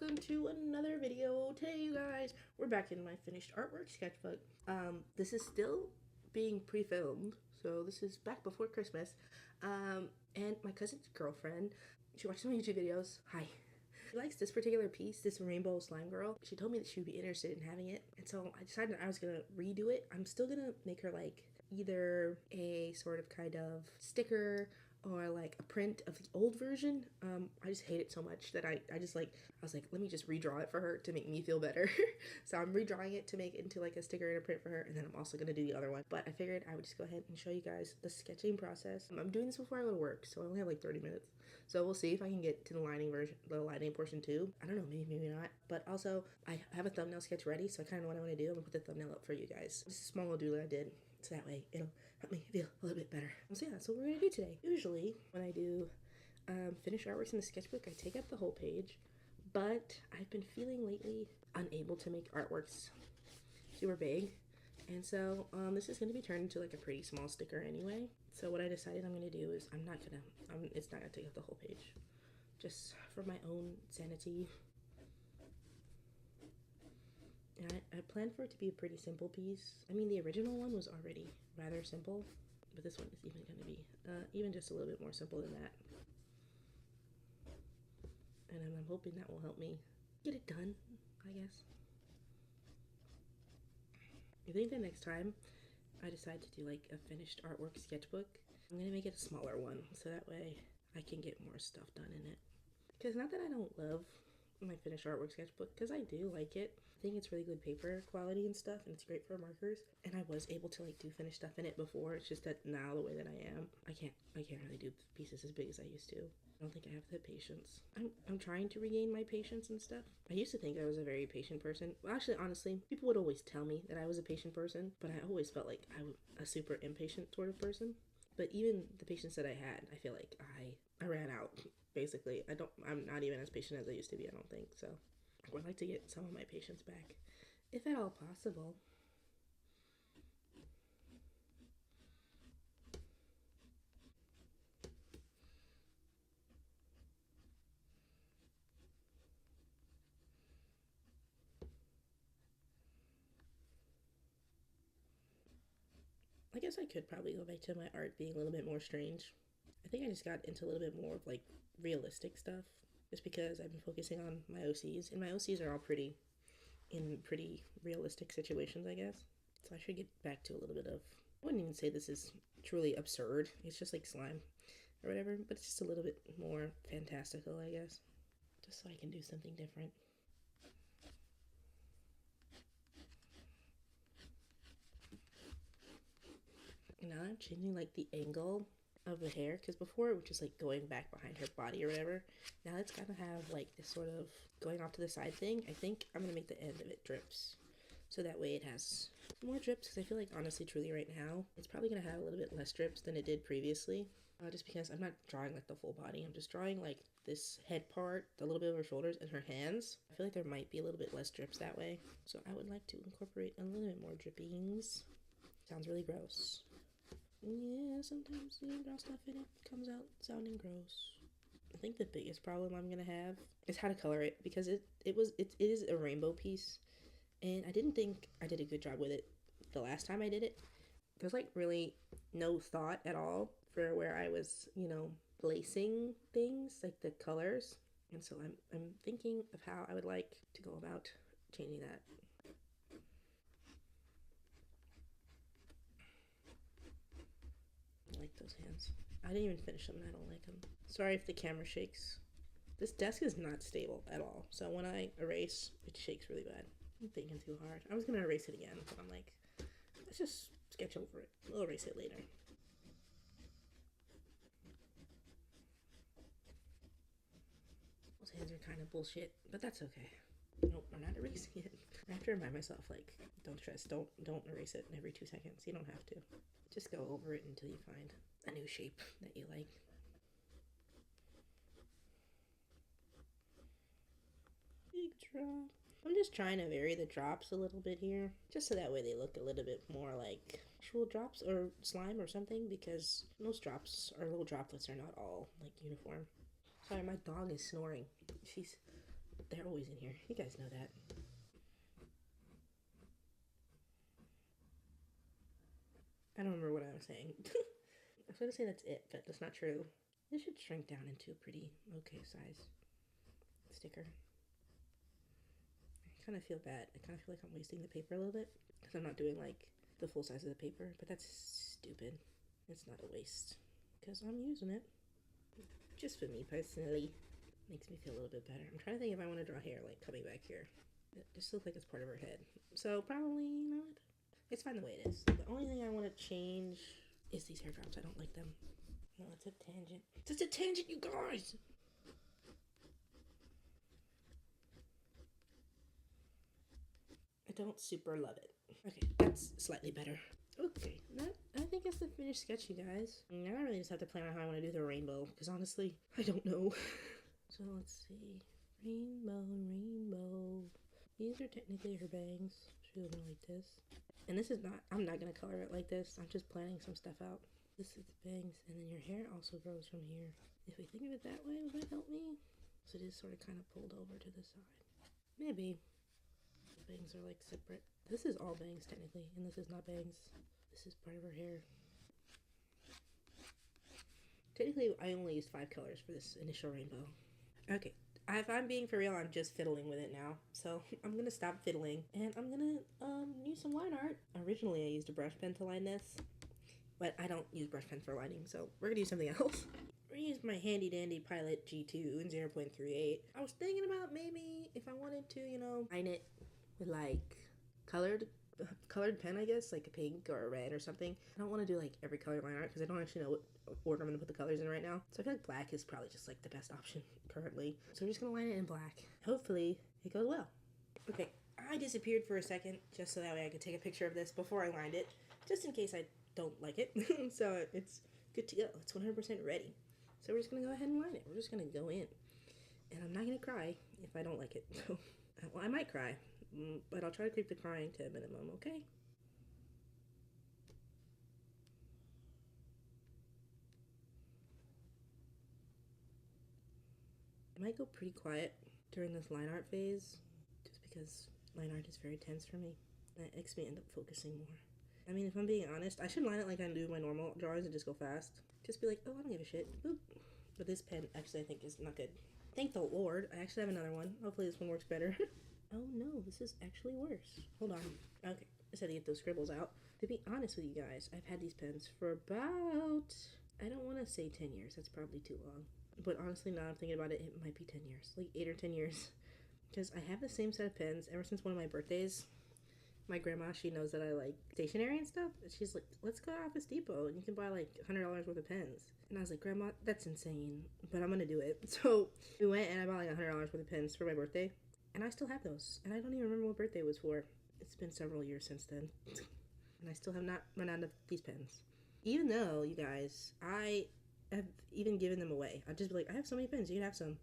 welcome to another video. Today, you guys, we're back in my finished artwork sketchbook. This is still being pre-filmed, so this is back before Christmas. And my cousin's girlfriend, she watches my YouTube videos. Hi. She likes this particular piece, this rainbow slime girl. She told me that she would be interested in having it, and so I decided I was gonna redo it. I'm still gonna make her like either a sort of kind of sticker or like a print of the old version. I just hate it so much that I was like, let me just redraw it for her to make me feel better. So I'm redrawing it to make it into like a sticker and a print for her, and then I'm also gonna do the other one. But I figured I would just go ahead and show you guys the sketching process. I'm doing this before I go to work, so I only have like 30 minutes. So we'll see if I can get to the lining version, the lining portion too. I don't know, maybe not. But also, I have a thumbnail sketch ready, so I kind of know what I want to do. I'm gonna put the thumbnail up for you guys. This is a small little doodle I did, so that way it'll help me feel a little bit better. So yeah, that's what we're gonna do today. Usually, when I do finished artworks in the sketchbook, I take up the whole page, but I've been feeling lately unable to make artworks super big, and so this is going to be turned into like a pretty small sticker anyway. So what I decided I'm going to do is it's not going to take up the whole page, just for my own sanity. And I planned for it to be a pretty simple piece. I mean, the original one was already rather simple, but this one is even going to be even just a little bit more simple than that. And I'm hoping that will help me get it done, I guess. I think the next time I decide to do like a finished artwork sketchbook, I'm going to make it a smaller one, so that way I can get more stuff done in it. Because not that I don't love my finished artwork sketchbook, because I do like it. I think it's really good paper quality and stuff, and it's great for markers. And I was able to like do finished stuff in it before. It's just that now the way that I am, I can't really do pieces as big as I used to. I don't think I have the patience. I'm trying to regain my patience and stuff. I used to think I was a very patient person. Well, actually, honestly, people would always tell me that I was a patient person, but I always felt like I was a super impatient sort of person. But even the patience that I had, I feel like I ran out, basically. I'm not even as patient as I used to be, I don't think. So I would like to get some of my patience back, if at all possible. I guess I could probably go back to my art being a little bit more strange. I think I just got into a little bit more of like realistic stuff, just because I've been focusing on my OCs, and my OCs are all pretty realistic situations, I guess. So I should get back to a little bit of, I wouldn't even say this is truly absurd, it's just like slime or whatever, but it's just a little bit more fantastical, I guess, just so I can do something different. Now I'm changing like the angle of the hair, because before it was just like going back behind her body or whatever. Now it's gonna have like this sort of going off to the side thing. I think I'm gonna make the end of it drips, so that way it has more drips, because I feel like honestly truly right now it's probably gonna have a little bit less drips than it did previously, just because I'm not drawing like the full body. I'm just drawing like this head part, a little bit of her shoulders and her hands. I feel like there might be a little bit less drips that way, so I would like to incorporate a little bit more drippings. Sounds really gross. Yeah, sometimes you draw stuff and it comes out sounding gross. I think the biggest problem I'm gonna have is how to color it, because it is a rainbow piece, and I didn't think I did a good job with it the last time I did it. There's like really no thought at all for where I was, placing things, like the colors. And so I'm thinking of how I would like to go about changing that. I like those hands. I didn't even finish them and I don't like them. Sorry if the camera shakes. This desk is not stable at all, so when I erase, it shakes really bad. I'm thinking too hard. I was gonna erase it again, but I'm like, let's just sketch over it. We'll erase it later. Those hands are kind of bullshit, but that's okay. Nope, I'm not erasing it. I have to remind myself, like, don't stress, don't erase it every 2 seconds. You don't have to. Just go over it until you find a new shape that you like. Big drop. I'm just trying to vary the drops a little bit here, just so that way they look a little bit more like actual drops or slime or something, because most drops or little droplets are not all like uniform. Sorry, my dog is snoring. She's They're always in here. You guys know that. I don't remember what I was saying. I was going to say that's it, but that's not true. This should shrink down into a pretty okay size sticker. I kind of feel bad. I kind of feel like I'm wasting the paper a little bit because I'm not doing like the full size of the paper, but that's stupid. It's not a waste because I'm using it. Just for me personally. Makes me feel a little bit better. I'm trying to think if I want to draw hair like coming back here. It just looks like it's part of her head. So probably not. It's fine the way it is. The only thing I want to change is these hair drops. I don't like them. No, it's a tangent. It's a tangent, you guys! I don't super love it. Okay, that's slightly better. Okay, I think that's the finished sketch, you guys. Now I really just have to plan out how I want to do the rainbow, because honestly, I don't know. So let's see. Rainbow. These are technically her bangs. She's looking like this. And this is not, I'm not going to color it like this. I'm just planning some stuff out. This is the bangs, and then your hair also grows from here. If we think of it that way, would that help me? So it is sort of kind of pulled over to the side. Maybe. The bangs are like separate. This is all bangs technically, and this is not bangs. This is part of her hair. Technically, I only used 5 colors for this initial rainbow. Okay, if I'm being for real, I'm just fiddling with it now. So I'm gonna stop fiddling, and I'm gonna use some line art. Originally, I used a brush pen to line this, but I don't use brush pen for lining, so we're gonna use something else. We're gonna use my handy dandy Pilot G2 in 0.38. I was thinking about maybe if I wanted to, you know, line it with like colored pen, I guess, like a pink or a red or something. I don't want to do like every color line art because I don't actually know what order I'm gonna put the colors in right now. So I feel like black is probably just like the best option currently. So we're just gonna line it in black. Hopefully it goes well. Okay, I disappeared for a second just so that way I could take a picture of this before I lined it, just in case I don't like it. So it's good to go. It's 100% ready. So we're just gonna go ahead and line it. We're just gonna go in, and I'm not gonna cry if I don't like it. So, well, I might cry, but I'll try to keep the crying to a minimum. Okay. I might go pretty quiet during this line art phase, just because line art is very tense for me. That makes me end up focusing more. I mean, if I'm being honest, I should line it like I do my normal drawings and just go fast. Just be like, oh, I don't give a shit. Boop. But this pen, actually, I think is not good. Thank the Lord. I actually have another one. Hopefully this one works better. Oh no, this is actually worse. Hold on. Okay, I just had to get those scribbles out. To be honest with you guys, I've had these pens for about, I don't want to say 10 years. That's probably too long. But honestly, now I'm thinking about it, it might be 10 years. Like 8 or 10 years. Because I have the same set of pens ever since one of my birthdays. My grandma, she knows that I like stationery and stuff. She's like, let's go to Office Depot and you can buy like $100 worth of pens. And I was like, Grandma, that's insane, but I'm gonna do it. So we went and I bought like $100 worth of pens for my birthday. And I still have those. And I don't even remember what birthday it was for. It's been several years since then. And I still have not run out of these pens. Even though, you guys, I have even given them away. I'd just be like, I have so many pens, you can have some.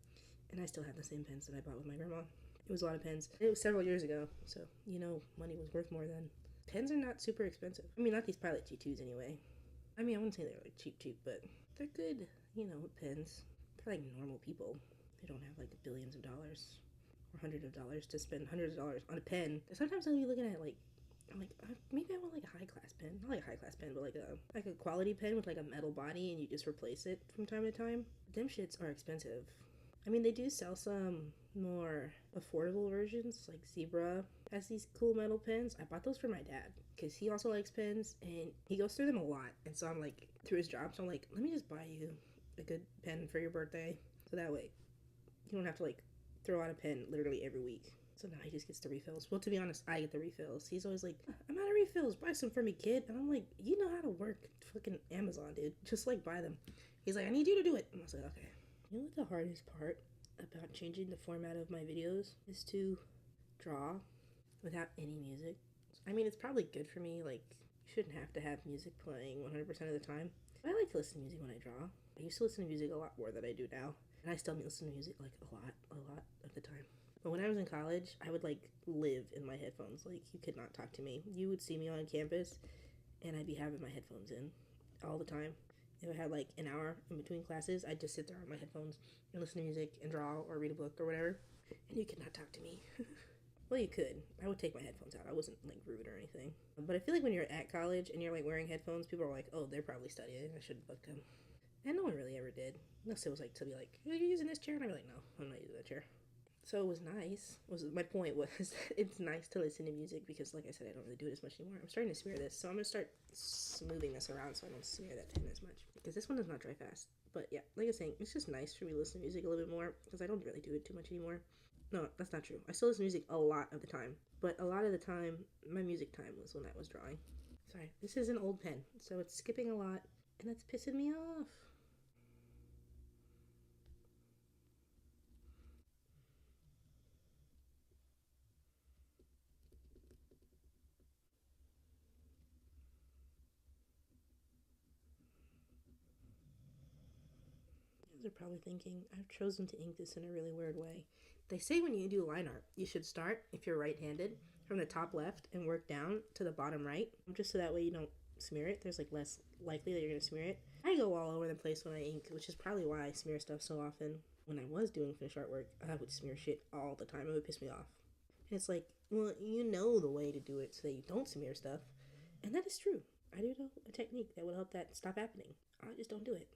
And I still have the same pens that I bought with my grandma. It was a lot of pens. It was several years ago, so you know money was worth more then. Pens are not super expensive. I mean, not these Pilot G2s anyway. I mean, I wouldn't say they're like cheap, but they're good, you know, pens. They're like normal people. They don't have like billions of dollars or hundreds of dollars to spend hundreds of dollars on a pen. Sometimes I'll be looking at like, I'm like, maybe I want like a high class pen. Not like a high class pen, but like a quality pen with like a metal body and you just replace it from time to time. Them shits are expensive. I mean, they do sell some more affordable versions, like Zebra has these cool metal pens. I bought those for my dad because he also likes pens and he goes through them a lot. And so I'm like, through his job, so I'm like, let me just buy you a good pen for your birthday. So that way you don't have to like throw out a pen literally every week. So now he just gets the refills. Well, to be honest, I get the refills. He's always like, I'm out of refills. Buy some for me, kid. And I'm like, you know how to work fucking Amazon, dude. Just like buy them. He's like, I need you to do it. And I was like, okay. You know what the hardest part about changing the format of my videos is to draw without any music. I mean, it's probably good for me. Like, you shouldn't have to have music playing 100% of the time. But I like to listen to music when I draw. I used to listen to music a lot more than I do now. And I still listen to music like a lot of the time. But when I was in college, I would like live in my headphones. Like, you could not talk to me. You would see me on campus and I'd be having my headphones in all the time. If I had like an hour in between classes, I'd just sit there on my headphones and listen to music and draw or read a book or whatever. and you cannot talk to me. Well, you could. I would take my headphones out. I wasn't like rude or anything. But I feel like when you're at college and you're like wearing headphones, people are like, "Oh, they're probably studying. I should have booked them." And no one really ever did, unless it was like to be like, "Are you using this chair?" And I'd be like, "No, I'm not using that chair." So it was nice. Was my point was it's nice to listen to music because, like I said, I don't really do it as much anymore. I'm starting to smear this, so I'm gonna start smoothing this around so I don't smear that tin as much because this one does not dry fast. But yeah, like I was saying, it's just nice for me to listen to music a little bit more because I don't really do it too much anymore. No, that's not true. I still listen to music a lot of the time, but a lot of the time, my music time was when I was drawing. Sorry, this is an old pen, so it's skipping a lot, and that's pissing me off. You guys are probably thinking, I've chosen to ink this in a really weird way. They say when you do line art, you should start, if you're right handed, from the top left and work down to the bottom right, just so that way you don't smear it. There's like less likely that you're gonna smear it. I go all over the place when I ink, which is probably why I smear stuff so often. When I was doing finished artwork, I would smear shit all the time. It would piss me off. And it's like, well, you know the way to do it so that you don't smear stuff. And that is true. I do know a technique that would help that stop happening. I just don't do it.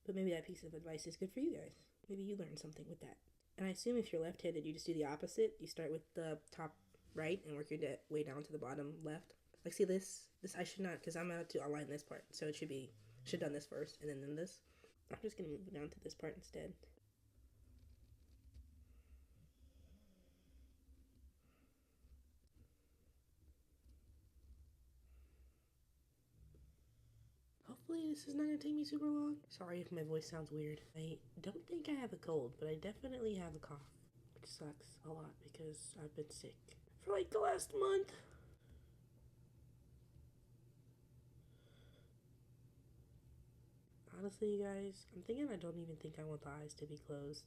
But maybe that piece of advice is good for you guys. Maybe you learned something with that. And I assume if you're left-handed, you just do the opposite. You start with the top right and work your way down to the bottom left. Like, see this? This I should not, because I'm about to align this part. So it should be, should have done this first and then this. I'm just going to move down to this part instead. Hopefully this is not going to take me super long. Sorry if my voice sounds weird. I don't think I have a cold, but I definitely have a cough. Which sucks a lot because I've been sick for like the last month. Honestly, you guys, I'm thinking I don't even think I want the eyes to be closed.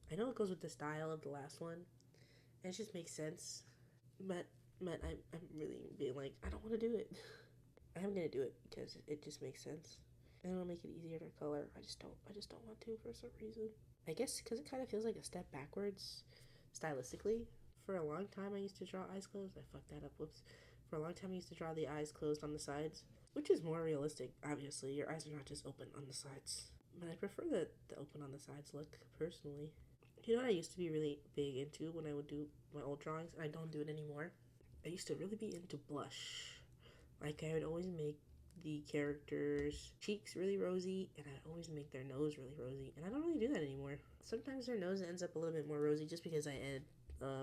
I know it goes with the style of the last one, and it just makes sense. But I'm really being like, I don't want to do it. I'm gonna do it because it just makes sense, and it'll make it easier to color. I just don't want to for some reason. I guess because it kind of feels like a step backwards, stylistically. For a long time, I used to draw eyes closed. I fucked that up. Whoops. For a long time, I used to draw the eyes closed on the sides, which is more realistic. Obviously, your eyes are not just open on the sides. But I prefer the open on the sides look personally. You know what I used to be really big into when I would do my old drawings, and I don't do it anymore? I used to really be into blush. Like, I would always make the characters' cheeks really rosy, and I'd always make their nose really rosy. And I don't really do that anymore. Sometimes their nose ends up a little bit more rosy just because I add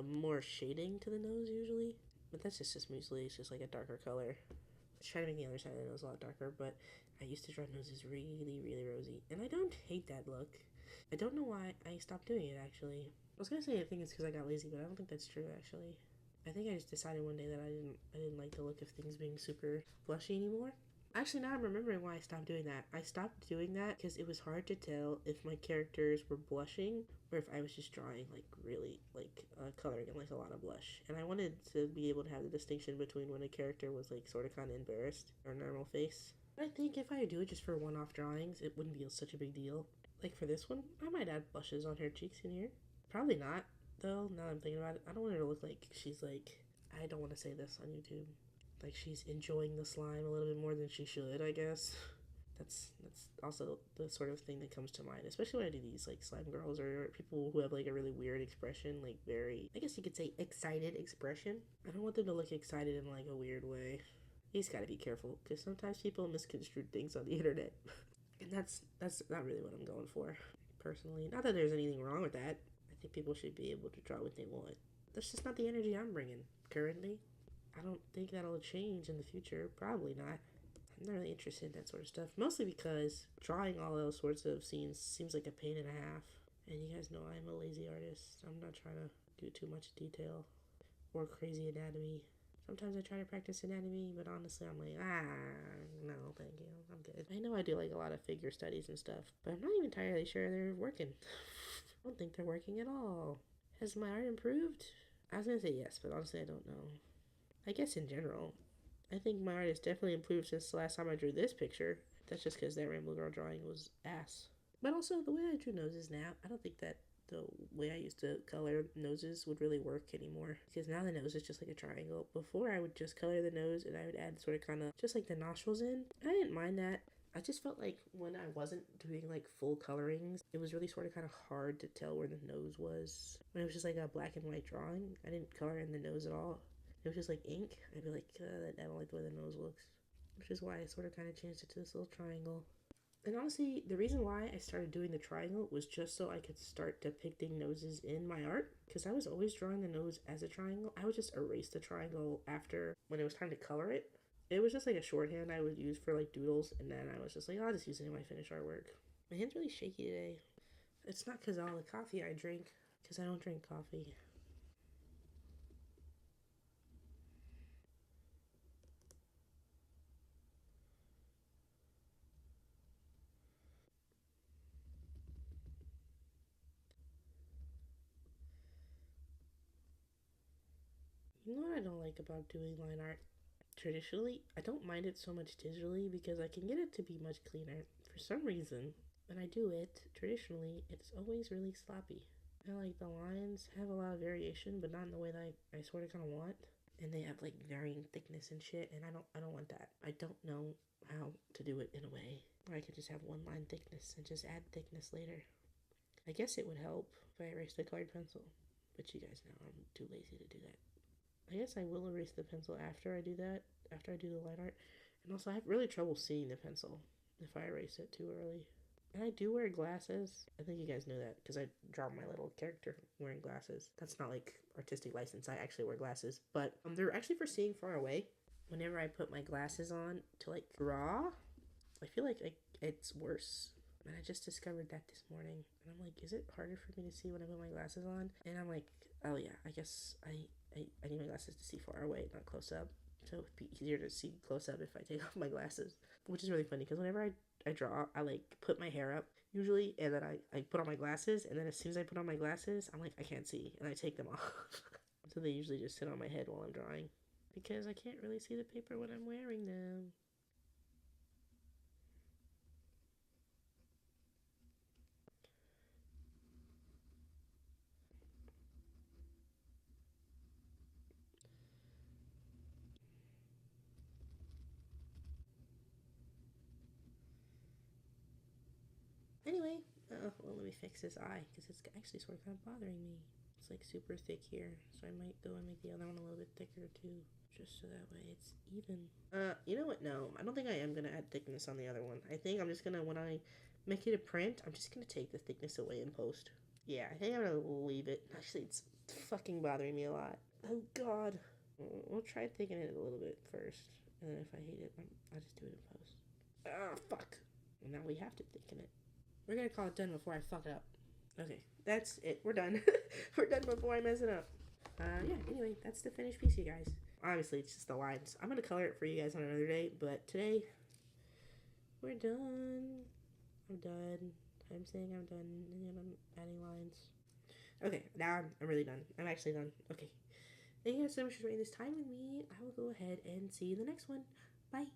more shading to the nose usually. But that's just usually it's just like a darker color. I try to make the other side of the nose a lot darker, but I used to draw noses really, really rosy. And I don't hate that look. I don't know why I stopped doing it actually. I was gonna say I think it's because I got lazy, but I don't think that's true actually. I think I just decided one day that I didn't like the look of things being super blushy anymore. Actually, now I'm remembering why I stopped doing that. I stopped doing that because it was hard to tell if my characters were blushing or if I was just drawing like really like coloring in like a lot of blush. And I wanted to be able to have the distinction between when a character was like sort of kind of embarrassed or normal face. But I think if I do it just for one-off drawings, it wouldn't be such a big deal. Like for this one, I might add blushes on her cheeks in here. Probably not, though, now I'm thinking about it. I don't want her to look like she's like, I don't want to say this on YouTube. Like she's enjoying the slime a little bit more than she should, I guess. That's also the sort of thing that comes to mind, especially when I do these like slime girls or people who have like a really weird expression, like very, I guess you could say excited expression. I don't want them to look excited in like a weird way. You just gotta be careful because sometimes people misconstrue things on the internet. And that's not really what I'm going for, personally. Not that there's anything wrong with that. I think people should be able to draw what they want. That's just not the energy I'm bringing currently. I don't think that'll change in the future. Probably not. I'm not really interested in that sort of stuff. Mostly because drawing all those sorts of scenes seems like a pain and a half. And you guys know I'm a lazy artist. I'm not trying to do too much detail or crazy anatomy. Sometimes I try to practice anatomy, but honestly, I'm like, no, thank you. I'm good. I know I do like a lot of figure studies and stuff, but I'm not even entirely sure they're working. I don't think they're working at all. Has my art improved? I was gonna say yes, but honestly, I don't know. I guess in general, I think my art has definitely improved since the last time I drew this picture. That's just because that Ramble Girl drawing was ass. But also, the way I drew noses now, I don't think that the way I used to color noses would really work anymore, because now the nose is just like a triangle. Before, I would just color the nose and I would add sort of kind of just like the nostrils in. I didn't mind that. I just felt like when I wasn't doing like full colorings, it was really sort of kind of hard to tell where the nose was. When it was just like a black and white drawing, I didn't color in the nose at all. It was just like ink. I'd be like, I don't like the way the nose looks. Which is why I sort of kind of changed it to this little triangle. And honestly, the reason why I started doing the triangle was just so I could start depicting noses in my art. Because I was always drawing the nose as a triangle. I would just erase the triangle after, when it was time to color it. It was just like a shorthand I would use for like doodles. And then I was just like, I'll just use it in my finished artwork. My hand's really shaky today. It's not because of all the coffee I drink. Because I don't drink coffee. You know what I don't like about doing line art? Traditionally, I don't mind it so much digitally because I can get it to be much cleaner. For some reason, when I do it, traditionally, it's always really sloppy. I like the lines have a lot of variation, but not in the way that I sort of kind of want. And they have like varying thickness and shit, and I don't want that. I don't know how to do it in a way where I could just have one line thickness and just add thickness later. I guess it would help if I erased the colored pencil, but you guys know I'm too lazy to do that. I guess I will erase the pencil after I do that, after I do the line art. And also, I have really trouble seeing the pencil if I erase it too early. And I do wear glasses. I think you guys know that because I draw my little character wearing glasses. That's not like artistic license. I actually wear glasses. But they're actually for seeing far away. Whenever I put my glasses on to like draw, I feel like it's worse. And I just discovered that this morning. And I'm like, is it harder for me to see when I put my glasses on? And I'm like, oh yeah, I guess I need my glasses to see far away, not close up. So it would be easier to see close up if I take off my glasses. Which is really funny because whenever I draw, I like put my hair up usually, and then I put on my glasses, and then as soon as I put on my glasses, I'm like, I can't see, and I take them off. So they usually just sit on my head while I'm drawing because I can't really see the paper when I'm wearing them. Anyway, well, let me fix this eye because it's actually sort of kind of bothering me. It's like super thick here, so I might go and make the other one a little bit thicker too, just so that way it's even. You know what? No, I don't think I am gonna add thickness on the other one. I think I'm just gonna, when I make it a print, I'm just gonna take the thickness away in post. Yeah, I think I'm gonna leave it. Actually, it's fucking bothering me a lot. Oh god. We'll try thickening it a little bit first, and then if I hate it, I'll just do it in post. Ah, fuck. And now we have to thicken it. We're gonna call it done before I fuck it up. Okay, that's it. We're done. We're done before I mess it up. Yeah, anyway, that's the finished piece, you guys. Obviously, it's just the lines. I'm gonna color it for you guys on another day, but today, we're done. I'm done. I'm saying I'm done, and then I'm adding lines. Okay, now I'm really done. I'm actually done. Okay. Thank you guys so much for spending this time with me. I will go ahead and see you in the next one. Bye.